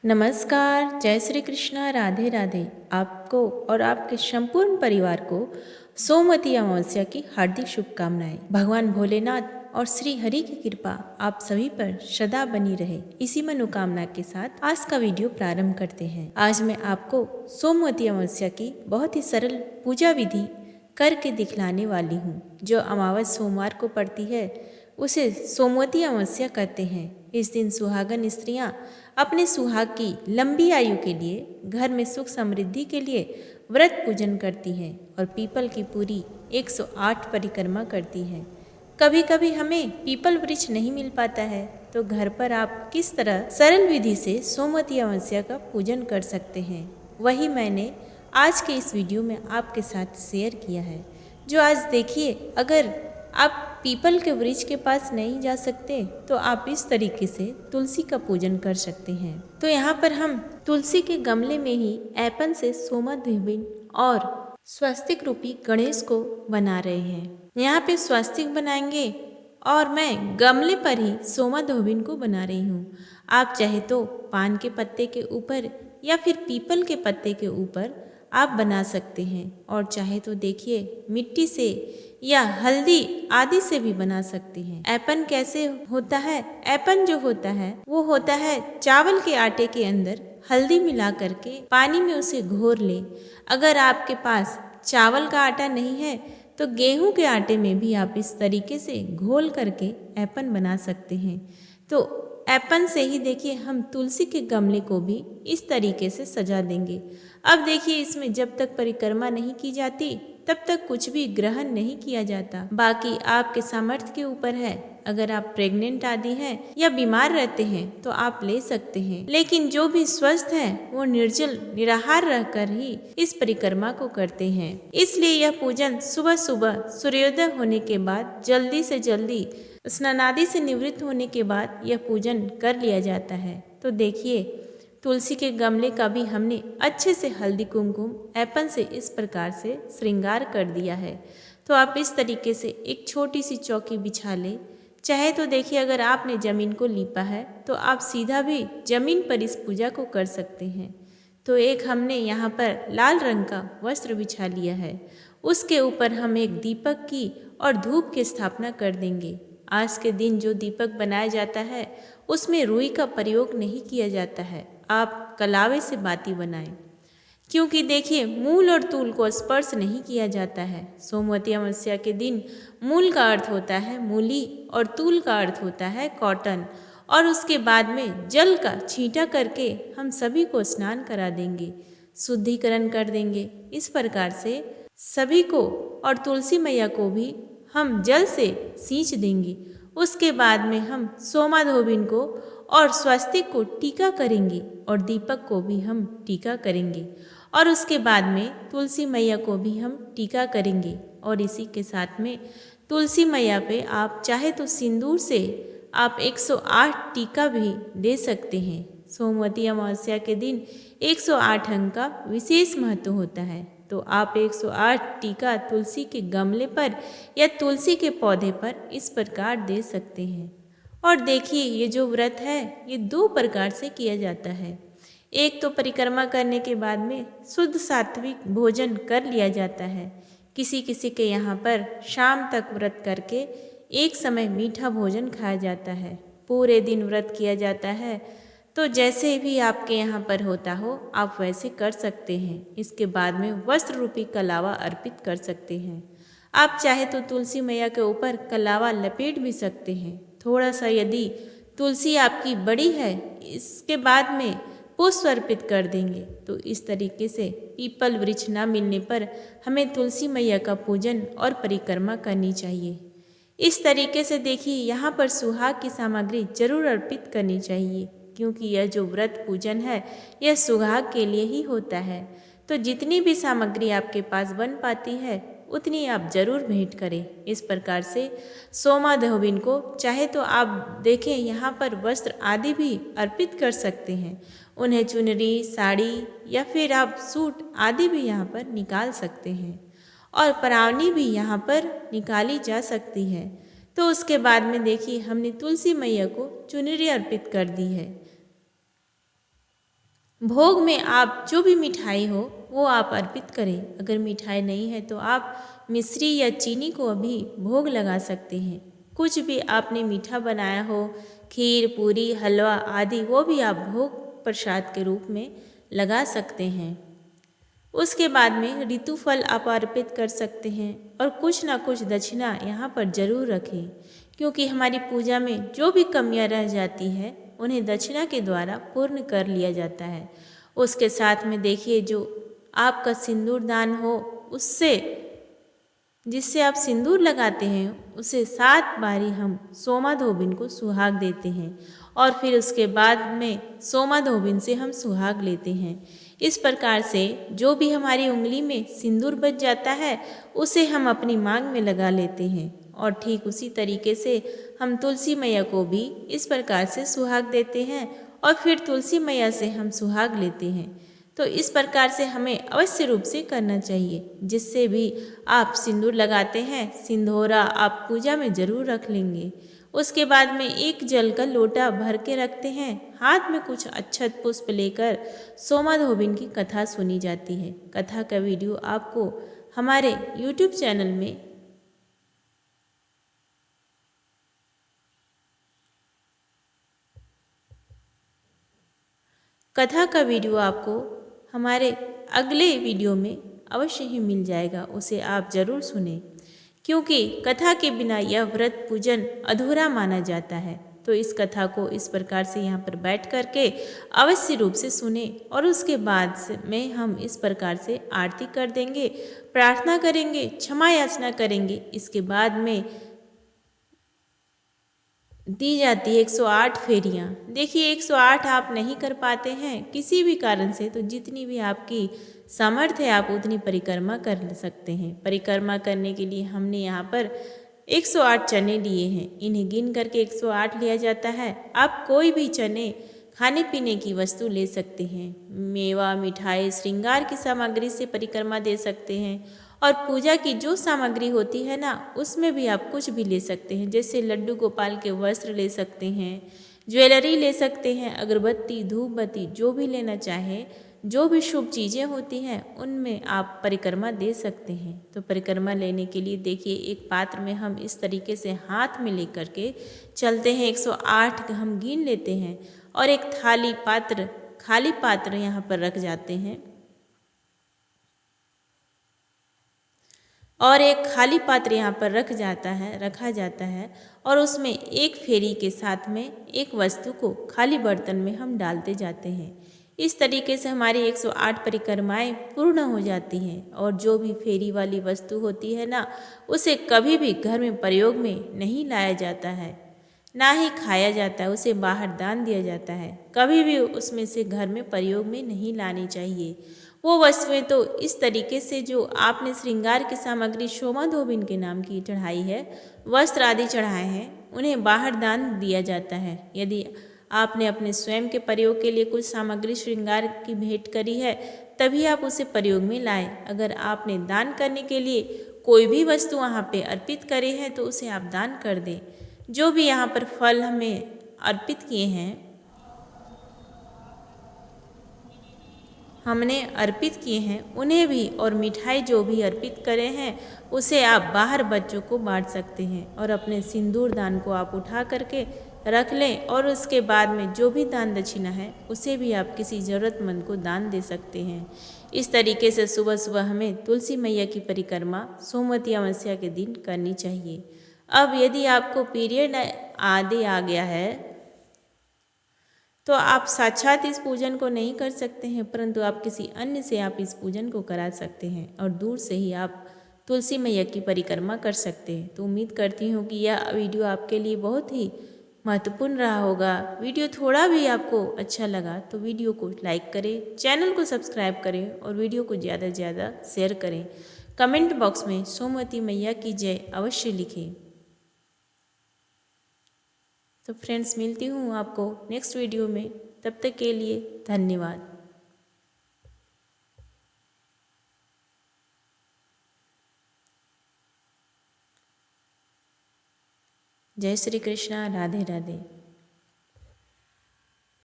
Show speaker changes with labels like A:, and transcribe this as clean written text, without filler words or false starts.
A: नमस्कार, जय श्री कृष्णा, राधे राधे। आपको और आपके संपूर्ण परिवार को सोमवती अमावस्या की हार्दिक शुभकामनाएं। भगवान भोलेनाथ और श्री हरि की कृपा आप सभी पर सदा बनी रहे, इसी मनोकामना के साथ आज का वीडियो प्रारंभ करते हैं। आज मैं आपको सोमवती अमावस्या की बहुत ही सरल पूजा विधि करके दिखलाने वाली हूँ। जो अमावस सोमवार को पड़ती है उसे सोमवती अमावस्या कहते हैं। इस दिन सुहागन स्त्रियां अपने सुहाग की लंबी आयु के लिए, घर में सुख समृद्धि के लिए व्रत पूजन करती हैं और पीपल की पूरी 108 परिक्रमा करती हैं। कभी कभी हमें पीपल वृक्ष नहीं मिल पाता है तो घर पर आप किस तरह सरल विधि से सोमवती अमावस्या का पूजन कर सकते हैं, वही मैंने आज के इस वीडियो में आपके साथ शेयर किया है। जो आज देखिए, अगर आप पीपल के वृक्ष के पास नहीं जा सकते तो आप इस तरीके से तुलसी का पूजन कर सकते हैं। तो यहाँ पर हम तुलसी के गमले में ही ऐपन से सोमाधोबिन और स्वस्तिक रूपी गणेश को बना रहे हैं। यहाँ पे स्वस्तिक बनाएंगे और मैं गमले पर ही सोमाधोबिन को बना रही हूँ। आप चाहे तो पान के पत्ते के ऊपर या फिर पीपल के पत्ते के ऊपर आप बना सकते हैं, और चाहे तो देखिए मिट्टी से या हल्दी आदि से भी बना सकते हैं। ऐपन कैसे होता है? ऐपन जो होता है वो होता है चावल के आटे के अंदर हल्दी मिला करके पानी में उसे घोर ले। अगर आपके पास चावल का आटा नहीं है तो गेहूं के आटे में भी आप इस तरीके से घोल करके ऐपन बना सकते हैं। तो ऐपन से ही देखिए हम तुलसी के गमले को भी इस तरीके से सजा देंगे। अब देखिए, इसमें जब तक परिक्रमा नहीं की जाती तब तक कुछ भी ग्रहण नहीं किया जाता। बाकी आपके सामर्थ्य के ऊपर है। अगर आप प्रेग्नेंट आदि हैं या बीमार रहते हैं तो आप ले सकते हैं, लेकिन जो भी स्वस्थ है वो निर्जल निराहार रहकर ही इस परिक्रमा को करते हैं। इसलिए यह पूजन सुबह सुबह सूर्योदय होने के बाद जल्दी से जल्दी स्नानादि से निवृत्त होने के बाद यह पूजन कर लिया जाता है। तो देखिए, तुलसी के गमले का भी हमने अच्छे से हल्दी कुमकुम ऐपन से इस प्रकार से श्रृंगार कर दिया है। तो आप इस तरीके से एक छोटी सी चौकी बिछा ले। चाहे तो देखिए, अगर आपने जमीन को लीपा है तो आप सीधा भी जमीन पर इस पूजा को कर सकते हैं। तो एक हमने यहाँ पर लाल रंग का वस्त्र बिछा लिया है, उसके ऊपर हम एक दीपक की और धूप की स्थापना कर देंगे। आज के दिन जो दीपक बनाया जाता है उसमें रुई का प्रयोग नहीं किया जाता है, आप कलावे से बाती बनाएं, क्योंकि देखिए मूल और तूल को स्पर्श नहीं किया जाता है। सोमवती अमावस्या के दिन मूल का अर्थ होता है मूली और तूल का अर्थ होता है कॉटन, और उसके बाद में जल का छींटा करके हम सभी को स्नान करा देंगे, शुद्धिकरण कर देंगे। इस प्रकार से सभी को और तुलसी मैया को भी हम जल से सींच देंगे। उसके बाद में हम सोमाधोबिन को और स्वस्तिक को टीका करेंगे और दीपक को भी हम टीका करेंगे, और उसके बाद में तुलसी मैया को भी हम टीका करेंगे। और इसी के साथ में तुलसी मैया पे आप चाहे तो सिंदूर से आप 108 टीका भी दे सकते हैं। सोमवती अमावस्या के दिन 108 अंक का विशेष महत्व होता है। तो आप 108 टीका तुलसी के गमले पर या तुलसी के पौधे पर इस प्रकार दे सकते हैं। और देखिए, ये जो व्रत है ये 2 प्रकार से किया जाता है। एक तो परिक्रमा करने के बाद में शुद्ध सात्विक भोजन कर लिया जाता है। किसी किसी के यहाँ पर शाम तक व्रत करके एक समय मीठा भोजन खाया जाता है। पूरे दिन व्रत किया जाता है। तो जैसे भी आपके यहाँ पर होता हो आप वैसे कर सकते हैं। इसके बाद में वस्त्र रूपी कलावा अर्पित कर सकते हैं। आप चाहे तो तुलसी मैया के ऊपर कलावा लपेट भी सकते हैं। थोड़ा सा यदि तुलसी आपकी बड़ी है, इसके बाद में पुष्प अर्पित कर देंगे। तो इस तरीके से पीपल वृक्ष न मिलने पर हमें तुलसी मैया का पूजन और परिक्रमा करनी चाहिए। इस तरीके से देखिए, यहाँ पर सुहाग की सामग्री जरूर अर्पित करनी चाहिए, क्योंकि यह जो व्रत पूजन है यह सुहाग के लिए ही होता है। तो जितनी भी सामग्री आपके पास बन पाती है उतनी आप जरूर भेंट करें। इस प्रकार से सोमाधोबिन को चाहे तो आप देखें यहाँ पर वस्त्र आदि भी अर्पित कर सकते हैं। उन्हें चुनरी, साड़ी या फिर आप सूट आदि भी यहाँ पर निकाल सकते हैं, और परावनी भी यहाँ पर निकाली जा सकती है। तो उसके बाद में देखिए हमने तुलसी मैया को चुनरी अर्पित कर दी है। भोग में आप जो भी मिठाई हो वो आप अर्पित करें। अगर मिठाई नहीं है तो आप मिश्री या चीनी को अभी भोग लगा सकते हैं। कुछ भी आपने मीठा बनाया हो, खीर, पूरी, हलवा आदि, वो भी आप भोग प्रसाद के रूप में लगा सकते हैं। उसके बाद में ऋतुफल आप अर्पित कर सकते हैं और कुछ ना कुछ दक्षिणा यहाँ पर जरूर रखें, क्योंकि हमारी पूजा में जो भी कमियाँ रह जाती है उन्हें दक्षिणा के द्वारा पूर्ण कर लिया जाता है। उसके साथ में देखिए, जो आपका सिंदूर दान हो, उससे जिससे आप सिंदूर लगाते हैं उसे 7 बारी हम सोमा धोबिन को सुहाग देते हैं और फिर उसके बाद में सोमा धोबिन से हम सुहाग लेते हैं। इस प्रकार से जो भी हमारी उंगली में सिंदूर बच जाता है उसे हम अपनी मांग में लगा लेते हैं। और ठीक उसी तरीके से हम तुलसी मैया को भी इस प्रकार से सुहाग देते हैं और फिर तुलसी मैया से हम सुहाग लेते हैं। तो इस प्रकार से हमें अवश्य रूप से करना चाहिए। जिससे भी आप सिंदूर लगाते हैं, सिंदूरा आप पूजा में जरूर रख लेंगे। उसके बाद में एक जल का लोटा भर के रखते हैं, हाथ में कुछ अक्षत पुष्प लेकर सोमा धोबिन की कथा सुनी जाती है। कथा का वीडियो आपको हमारे YouTube चैनल में हमारे अगले वीडियो में अवश्य ही मिल जाएगा, उसे आप ज़रूर सुने, क्योंकि कथा के बिना यह व्रत पूजन अधूरा माना जाता है। तो इस कथा को इस प्रकार से यहाँ पर बैठ कर के अवश्य रूप से सुने और उसके बाद में हम इस प्रकार से आरती कर देंगे, प्रार्थना करेंगे, क्षमा याचना करेंगे। इसके बाद में दी जाती है 108 फेरियाँ। देखिए, 108 आप नहीं कर पाते हैं किसी भी कारण से, तो जितनी भी आपकी सामर्थ्य है आप उतनी परिक्रमा कर सकते हैं। परिक्रमा करने के लिए हमने यहाँ पर 108 चने लिए हैं, इन्हें गिन करके 108 लिया जाता है। आप कोई भी चने, खाने पीने की वस्तु ले सकते हैं, मेवा, मिठाई, श्रृंगार की सामग्री से परिक्रमा दे सकते हैं। और पूजा की जो सामग्री होती है ना, उसमें भी आप कुछ भी ले सकते हैं, जैसे लड्डू गोपाल के वस्त्र ले सकते हैं, ज्वेलरी ले सकते हैं, अगरबत्ती, धूप बत्ती, जो भी लेना चाहें, जो भी शुभ चीज़ें होती हैं उनमें आप परिक्रमा दे सकते हैं। तो परिक्रमा लेने के लिए देखिए, एक पात्र में हम इस तरीके से हाथ में लेकर के चलते हैं, 108 हम गिन लेते हैं और एक खाली पात्र यहाँ पर रख जाते हैं और एक खाली पात्र यहाँ पर रखा जाता है और उसमें एक फेरी के साथ में एक वस्तु को खाली बर्तन में हम डालते जाते हैं। इस तरीके से हमारी 108 परिक्रमाएं पूर्ण हो जाती हैं। और जो भी फेरी वाली वस्तु होती है ना, उसे कभी भी घर में प्रयोग में नहीं लाया जाता है, ना ही खाया जाता है, उसे बाहर दान दिया जाता है। कभी भी उसमें से घर में प्रयोग में नहीं लानी चाहिए। वो वस्तुएं तो इस तरीके से जो आपने श्रृंगार की सामग्री सोमा धोबिन के नाम की चढ़ाई है, वस्त्र आदि चढ़ाए हैं, उन्हें बाहर दान दिया जाता है। यदि आपने अपने स्वयं के प्रयोग के लिए कुछ सामग्री श्रृंगार की भेंट करी है, तभी आप उसे प्रयोग में लाएं। अगर आपने दान करने के लिए कोई भी वस्तु वहाँ पे अर्पित करे है तो उसे आप दान कर दें। जो भी यहाँ पर फल हमें अर्पित किए हैं, उन्हें भी, और मिठाई जो भी अर्पित करे हैं उसे आप बाहर बच्चों को बांट सकते हैं। और अपने सिंदूर दान को आप उठा करके रख लें और उसके बाद में जो भी दान दक्षिणा है उसे भी आप किसी ज़रूरतमंद को दान दे सकते हैं। इस तरीके से सुबह सुबह हमें तुलसी मैया की परिक्रमा सोमवती अमावस्या के दिन करनी चाहिए। अब यदि आपको पीरियड आदि आ गया है तो आप साक्षात इस पूजन को नहीं कर सकते हैं, परंतु आप किसी अन्य से आप इस पूजन को करा सकते हैं और दूर से ही आप तुलसी मैया की परिक्रमा कर सकते हैं। तो उम्मीद करती हूँ कि यह वीडियो आपके लिए बहुत ही महत्वपूर्ण रहा होगा। वीडियो थोड़ा भी आपको अच्छा लगा तो वीडियो को लाइक करें, चैनल को सब्सक्राइब करें और वीडियो को ज़्यादा से ज़्यादा शेयर करें। कमेंट बॉक्स में सोमवती मैया की जय अवश्य लिखें। तो फ्रेंड्स, मिलती हूँ आपको नेक्स्ट वीडियो में, तब तक के लिए धन्यवाद। जय श्री कृष्णा, राधे राधे।